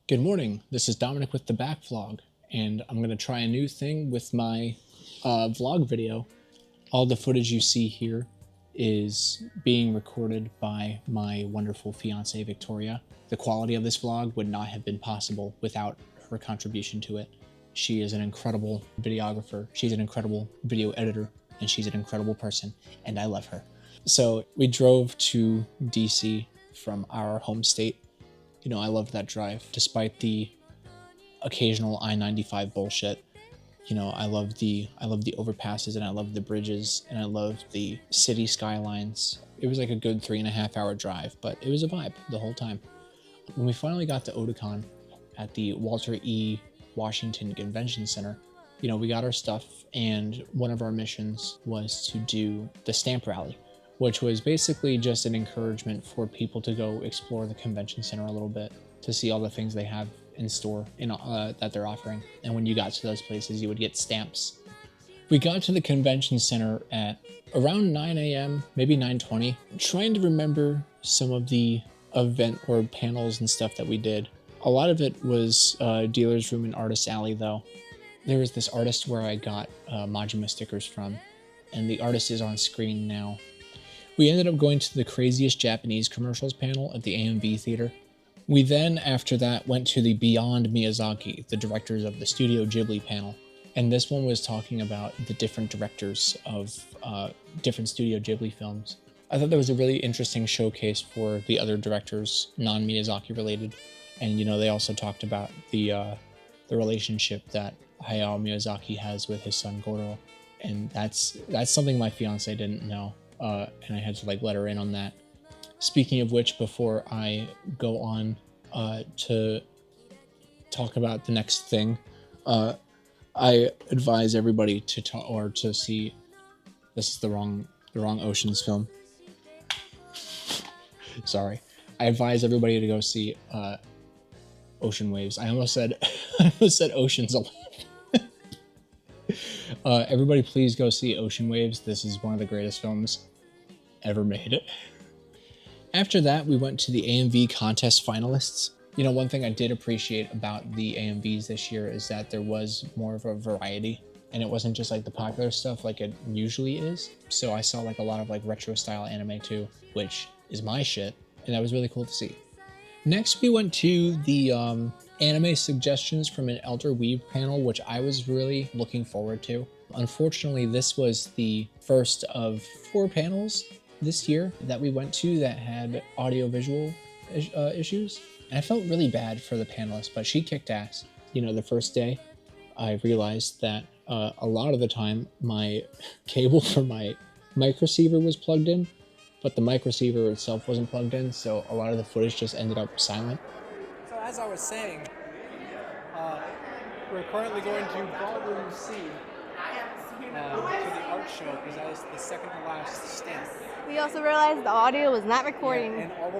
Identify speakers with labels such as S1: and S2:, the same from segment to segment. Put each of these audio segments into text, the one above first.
S1: Good morning, this is Dominic with TheBackVlog, and I'm going to try a new thing with my vlog video. All the footage you see here is being recorded by my wonderful fiancée, Victoria. The quality of this vlog would not have been possible without her contribution to it. She is an incredible videographer, she's an incredible video editor, and she's an incredible person, and I love her. So we drove to DC from our home state. You know, I loved that drive, despite the occasional I-95 bullshit. You know, I love the overpasses, and I love the bridges, and I love the city skylines. It was like a good 3.5 hour drive, but it was a vibe the whole time. When we finally got to Otakon at the Walter E. Washington Convention Center, you know, we got our stuff, and one of our missions was to do the stamp rally, which was basically just an encouragement for people to go explore the convention center a little bit, to see all the things they have in store that they're offering. And when you got to those places, you would get stamps. We got to the convention center at around 9 a.m., maybe 9:20. Trying to remember some of the event or panels and stuff that we did. A lot of it was Dealer's Room and Artist Alley, though. There was this artist where I got Majima stickers from, and the artist is on screen now. We ended up going to the craziest Japanese commercials panel at the AMV theater. We then, after that, went to the Beyond Miyazaki, the directors of the Studio Ghibli panel. And this one was talking about the different directors of different Studio Ghibli films. I thought that was a really interesting showcase for the other directors, non-Miyazaki related. And, you know, they also talked about the relationship that Hayao Miyazaki has with his son Goro. And that's something my fiance didn't know. And I had to let her in on that. Speaking of which, before I go on to talk about the next thing, I advise everybody to see. This is the wrong Oceans film. Sorry. I advise everybody to go see Ocean Waves. I almost said Oceans 11. Everybody please go see Ocean Waves. This is one of the greatest films ever made. After that, we went to the AMV contest finalists. You know, one thing I did appreciate about the AMVs this year is that there was more of a variety, and it wasn't just the popular stuff like it usually is. So I saw a lot of retro style anime too, which is my shit, and that was really cool to see. Next, we went to the anime suggestions from an Elder Weave panel, which I was really looking forward to. Unfortunately, this was the first of 4 panels this year that we went to that had audio-visual issues. And I felt really bad for the panelist, but she kicked ass. You know, the first day, I realized that a lot of the time, my cable for my mic receiver was plugged in, but the mic receiver itself wasn't plugged in, so a lot of the footage just ended up silent.
S2: So as I was saying, we're currently going to Ballroom C to the art show because that is the second to last stamp.
S3: We also realized the audio was not recording.
S2: Yeah, and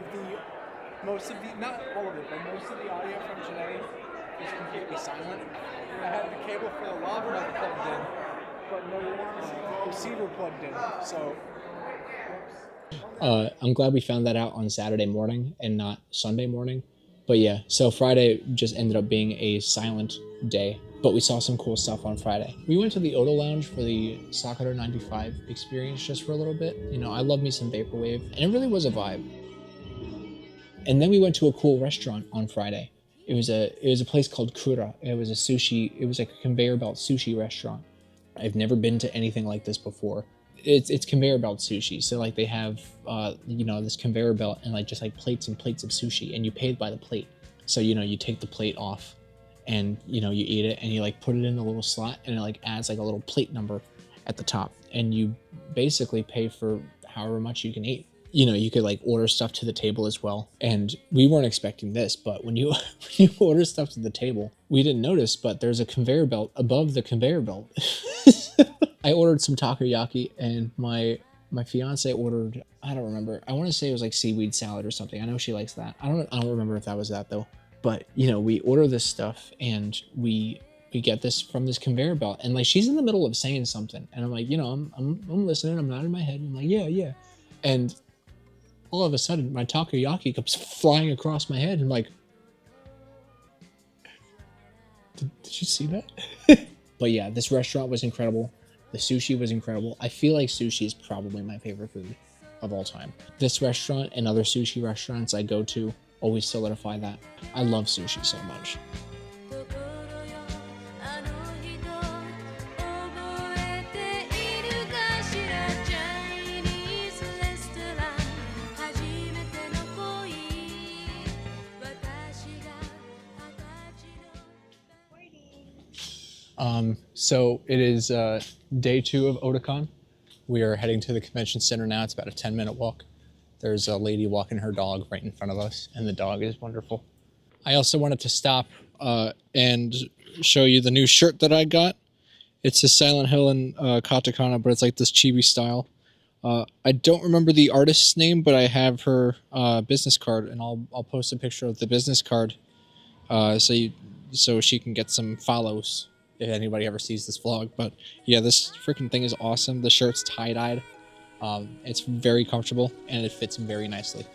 S2: most of the audio from today is completely silent. I had the cable for the lav mic plugged in, but no receiver plugged in, so...
S1: I'm glad we found that out on Saturday morning and not Sunday morning. But yeah, so Friday just ended up being a silent day, but we saw some cool stuff on Friday. We went to the Odo Lounge for the Sakura 95 experience just for a little bit. You know, I love me some Vaporwave, and it really was a vibe. And then we went to a cool restaurant on Friday. It was a place called Kura. It was a conveyor belt sushi restaurant. I've never been to anything like this before. It's conveyor belt sushi, so they have you know, this conveyor belt and just plates and plates of sushi, and you pay by the plate. So you know, you take the plate off, and you know, you eat it, and you put it in a little slot, and it adds a little plate number at the top, and you basically pay for however much you can eat. You know, you could order stuff to the table as well, and we weren't expecting this, but when you order stuff to the table, we didn't notice, but there's a conveyor belt above the conveyor belt. I ordered some takoyaki, and my fiance ordered, I don't remember, I want to say it was seaweed salad or something. I know she likes that. I don't remember if that was that though. But you know, we order this stuff, and we get this from this conveyor belt, and she's in the middle of saying something, and I'm you know, I'm listening, I'm nodding my head, I'm yeah, and all of a sudden my takoyaki comes flying across my head, and Did you see that? But yeah, this restaurant was incredible. The sushi was incredible. I feel like sushi is probably my favorite food of all time. This restaurant and other sushi restaurants I go to always solidify that. I love sushi so much. So it is day 2 of Otakon. We are heading to the convention center now. It's about a 10-minute walk. There's a lady walking her dog right in front of us, and the dog is wonderful. I also wanted to stop and show you the new shirt that I got. It's a Silent Hill and katakana, but it's like this chibi style. I don't remember the artist's name, but I have her business card, and I'll post a picture of the business card so she can get some follows if anybody ever sees this vlog. But yeah, this freaking thing is awesome. The shirt's tie-dyed. It's very comfortable and it fits very nicely.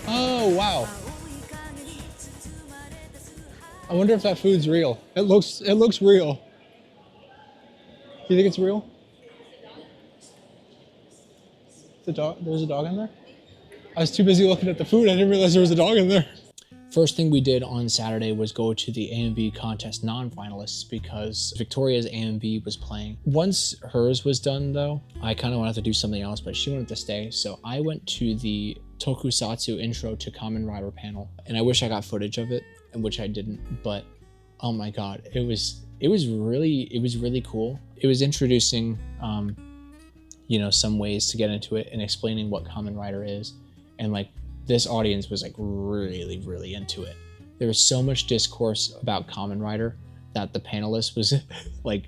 S1: Oh wow. I wonder if that food's real. It looks real. Do you think it's real? The dog, there's a dog in there? I was too busy looking at the food, I didn't realize there was a dog in there. First thing we did on Saturday was go to the A&B contest non-finalists because Victoria's A&B was playing. Once hers was done though, I kind of wanted to do something else, but she wanted to stay. So I went to the Tokusatsu Intro to Kamen Rider panel, and I wish I got footage of it, and which I didn't, but oh my god, it was really cool. It was introducing you know, some ways to get into it and explaining what Kamen Rider is, and like this audience was like really into it. There was so much discourse about Kamen Rider that the panelist was like,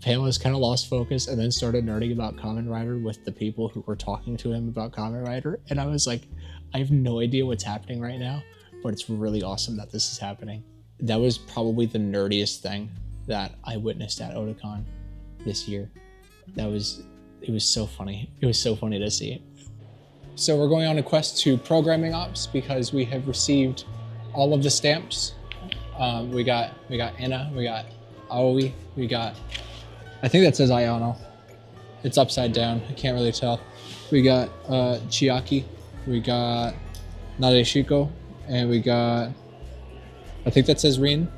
S1: panelists kind of lost focus and then started nerding about Kamen Rider with the people who were talking to him about Kamen Rider, and I was like, I have no idea what's happening right now, but it's really awesome that this is happening. That was probably the nerdiest thing that I witnessed at Otakon this year. It was so funny. It was so funny to see. So we're going on a quest to programming ops because we have received all of the stamps. We got Anna, we got Aoi, we got, I think that says Ayano. It's upside down, I can't really tell. We got Chiaki, we got Nadeshiko, and we got, I think that says Rin,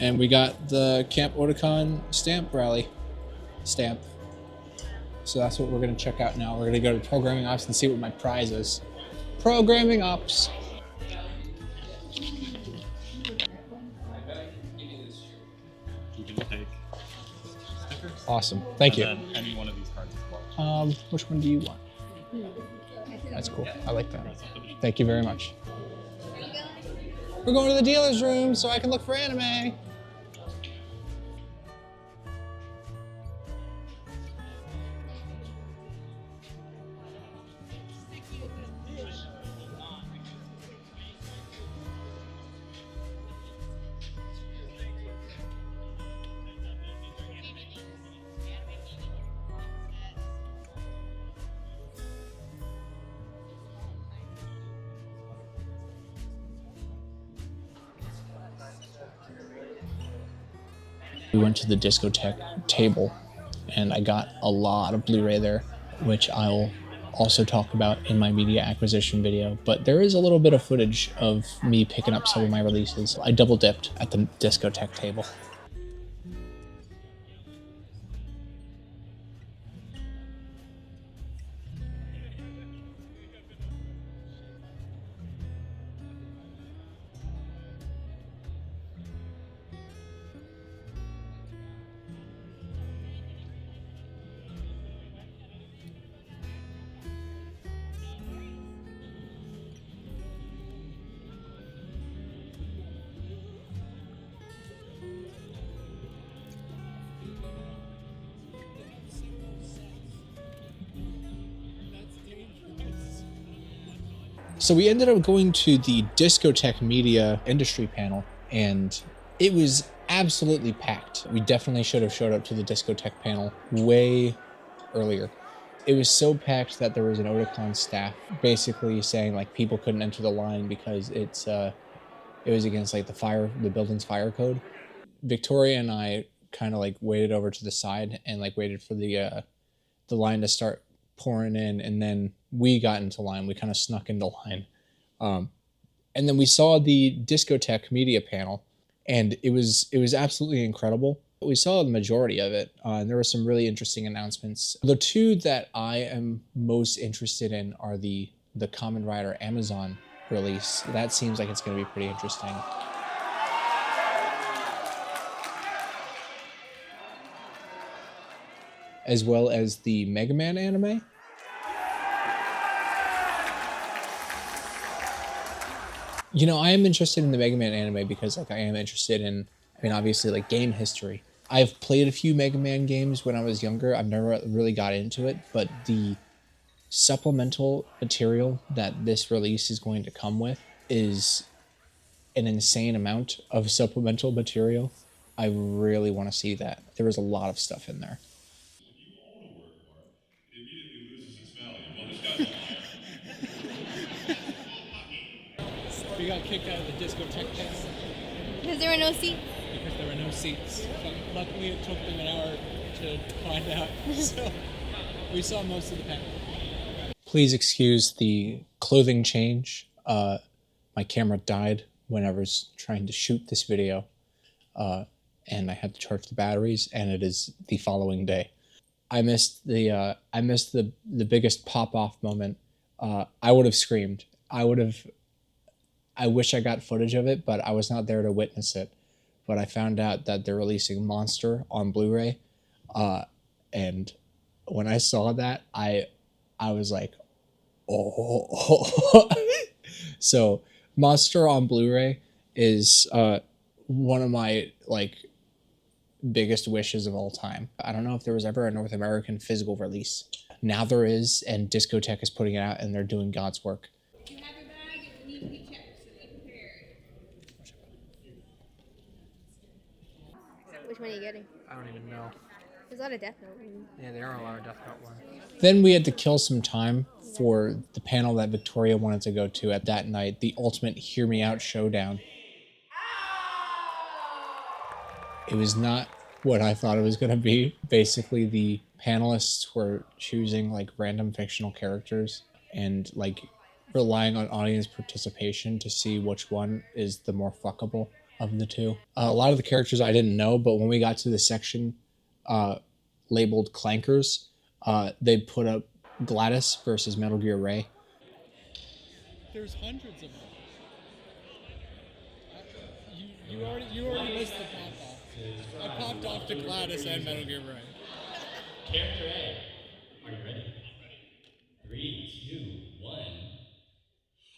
S1: and we got the Camp Otakon stamp rally stamp. So that's what we're gonna check out now. We're gonna go to programming ops and see what my prize is. Programming ops.
S4: You can take stickers.
S1: Awesome, thank you.
S4: And then any one of these cards as well.
S1: Which one do you want? That's cool, I like that. Thank you very much. We're going to the dealer's room so I can look for anime. We went to the discotheque table and I got a lot of Blu-ray there, which I'll also talk about in my media acquisition video, but there is a little bit of footage of me picking up some of my releases. I double dipped at the discotheque table. So we ended up going to the discotheque media industry panel, and It was absolutely packed. We definitely should have showed up to the discotheque panel way earlier. It was so packed that there was an Otakon staff basically saying like people couldn't enter the line because it was against like the building's fire code. Victoria and I kind of like waited over to the side and like waited for the line to start pouring in, and then we got into line. We kind of snuck into line, and then we saw the discotheque media panel, and it was absolutely incredible. We saw the majority of it, and there were some really interesting announcements. The two that I am most interested in are the Kamen Rider Amazon release. That seems like it's going to be pretty interesting. As well as the Mega Man anime. You know, I am interested in the Mega Man anime because like I am interested in, I mean, obviously like game history. I've played a few Mega Man games when I was younger. I've never really got into it, but the supplemental material that this release is going to come with is an insane amount of supplemental material. I really want to see that. There was a lot of stuff in there. We got kicked out of the discotheque panel.
S3: Because there were no seats.
S1: Because there were no seats. Luckily, it took them an hour to find out. So we saw most of the panel. Please excuse the clothing change. My camera died when I was trying to shoot this video, and I had to charge the batteries. And it is the following day. I missed the biggest pop off moment. I would have screamed. I wish I got footage of it, but I was not there to witness it. But I found out that they're releasing Monster on Blu-ray, and when I saw that, I was like, oh. So Monster on Blu-ray is one of my like biggest wishes of all time. I don't know if there was ever a North American physical release. Now there is, and Discotheque is putting it out, and they're doing God's work.
S3: Which one are you getting?
S2: I don't even know.
S3: There's a lot of Death Note ones.
S2: Yeah, there are a lot of Death Note ones.
S1: Then we had to kill some time for the panel that Victoria wanted to go to at that night, the ultimate Hear Me Out showdown. It was not what I thought it was going to be. Basically, the panelists were choosing like random fictional characters and like relying on audience participation to see which one is the more fuckable of the two. A lot of the characters I didn't know, but when we got to the section labeled Clankers, they put up Gladys versus Metal Gear Ray. There's hundreds of them. You already missed the pop-off. I popped off to Gladys and Metal Gear Ray.
S5: Character A. Are you ready? 3, 2, 1.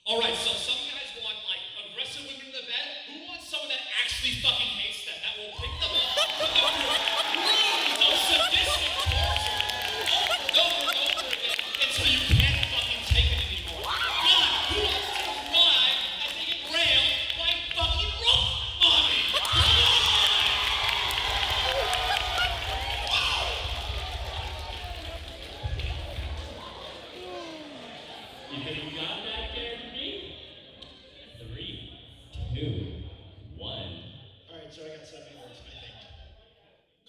S6: All right, so some guys want like aggressive women in the bed. Who wants someone that actually fucking hates them? That will pick them up, put them through rooms of sadistic torture over and over and over again until you can't fucking take it anymore. God, who wants to cry as they get railed by fucking rope mommy? Come on!
S5: You think you got that, Character B? 3, 2, 1.
S7: All right, so I got 7 words, I think.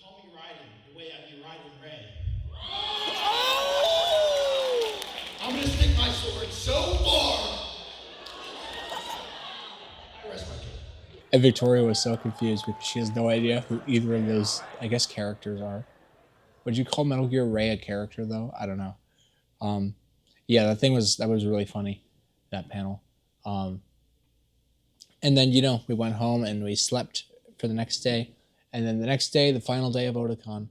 S7: Call me Raiden, the way I be Raiden Ray. I'm gonna stick my sword so far. I rest my case.
S1: And Victoria was so confused because she has no idea who either of those, I guess, characters are. Would you call Metal Gear Ray a character, though? I don't know. Yeah, that was really funny, that panel. And then, you know, we went home and we slept for the next day. And then the next day, the final day of Otakon.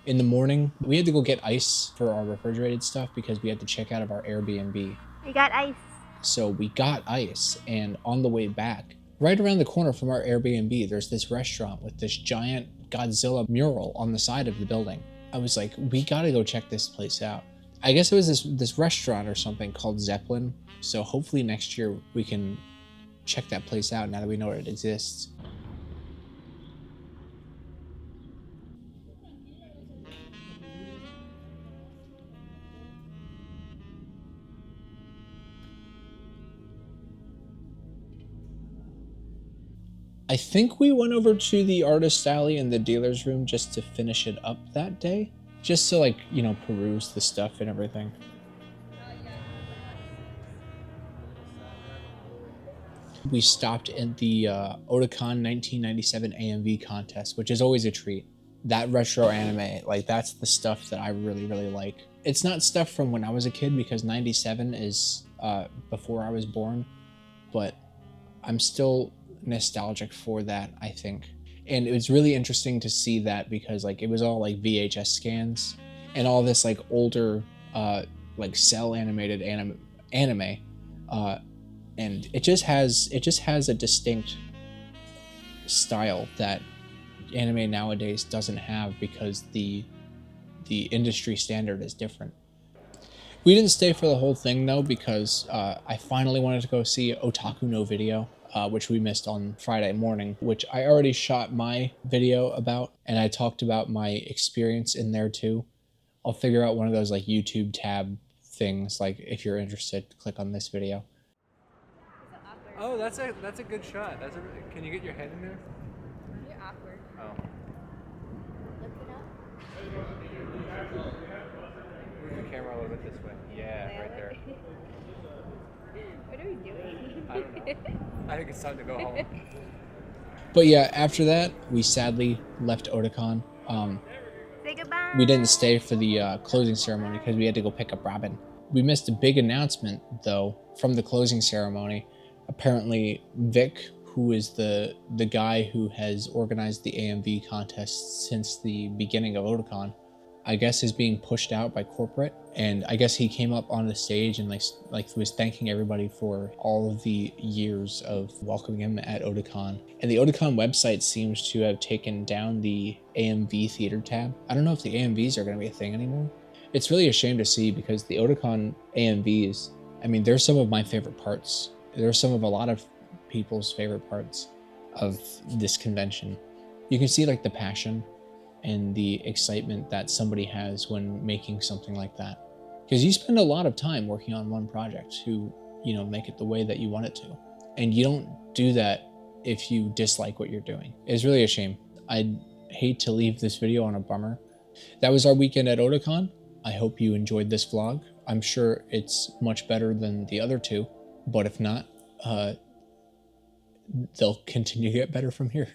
S1: In the morning, we had to go get ice for our refrigerated stuff because we had to check out of our Airbnb.
S3: We got ice.
S1: So we got ice, and on the way back, right around the corner from our Airbnb, there's this restaurant with this giant Godzilla mural on the side of the building. I was like, we gotta go check this place out. I guess it was this restaurant or something called Zeppelin. So hopefully next year we can check that place out now that we know it exists. I think we went over to the artist alley and the dealer's room just to finish it up that day. Just to, like, you know, peruse the stuff and everything. We stopped at the Otakon 1997 AMV contest, which is always a treat. That retro anime, like, that's the stuff that I really, really like. It's not stuff from when I was a kid because 97 is before I was born, but I'm still nostalgic for that, I think. And it was really interesting to see that because, like, it was all like VHS scans and all this like older like cell animated anime and it just has a distinct style that anime nowadays doesn't have because the industry standard is different. We didn't stay for the whole thing though because I finally wanted to go see Otaku no Video, which we missed on Friday morning, which I already shot my video about, and I talked about my experience in there too. I'll figure out one of those like YouTube tab things, like if you're interested, click on this video.
S2: Oh, that's a good shot. Can you get your head in there?
S3: You're awkward.
S2: Oh.
S3: Lift it up.
S2: Move the camera a little bit this way. Yeah, right there.
S3: What are we doing?
S2: I don't know. I think it's time to go home.
S1: But yeah, after that, we sadly left Otakon.
S3: Say goodbye.
S1: We didn't stay for the closing ceremony because we had to go pick up Robin. We missed a big announcement, though, from the closing ceremony. Apparently, Vic, who is the guy who has organized the AMV contest since the beginning of Otakon, I guess is being pushed out by corporate. And I guess he came up on the stage and like was thanking everybody for all of the years of welcoming him at Otakon. And the Otakon website seems to have taken down the AMV theater tab. I don't know if the AMVs are going to be a thing anymore. It's really a shame to see because the Otakon AMVs, I mean, they're some of my favorite parts. They're some of a lot of people's favorite parts of this convention. You can see like the passion and the excitement that somebody has when making something like that. Because you spend a lot of time working on one project to, you know, make it the way that you want it to. And you don't do that if you dislike what you're doing. It's really a shame. I'd hate to leave this video on a bummer. That was our weekend at Otakon. I hope you enjoyed this vlog. I'm sure it's much better than the other two, but if not, they'll continue to get better from here.